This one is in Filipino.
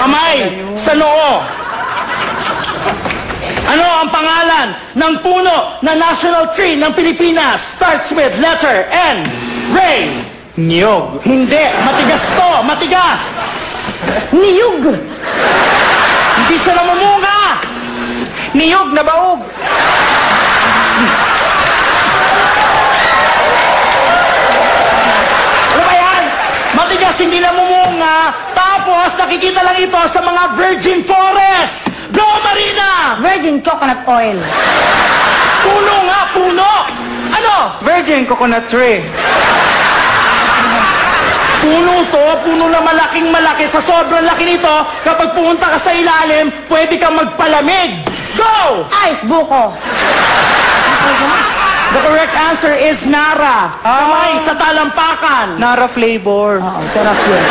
Kamay sa noo. Ano ang pangalan ng puno na national tree ng Pilipinas? Starts with letter N. Ray. Niyog. Hindi. Matigas to. Matigas. Niyug. Hindi siya namumunga. Niyog na baog. Ano ba yan? Matigas, hindi namumunga. Tapos, nakikita lang ito sa mga virgin forest. Go, Marina! Virgin coconut oil. Puno nga, puno! Ano? Virgin coconut tree. Puno to, puno na malaking malaki. Sa sobrang laki nito, kapag pumunta ka sa ilalim, pwede kang magpalamig. Go! Ice buko. The correct answer is Nara. Kamay sa talampakan. Nara flavor. Oo, sarap yun.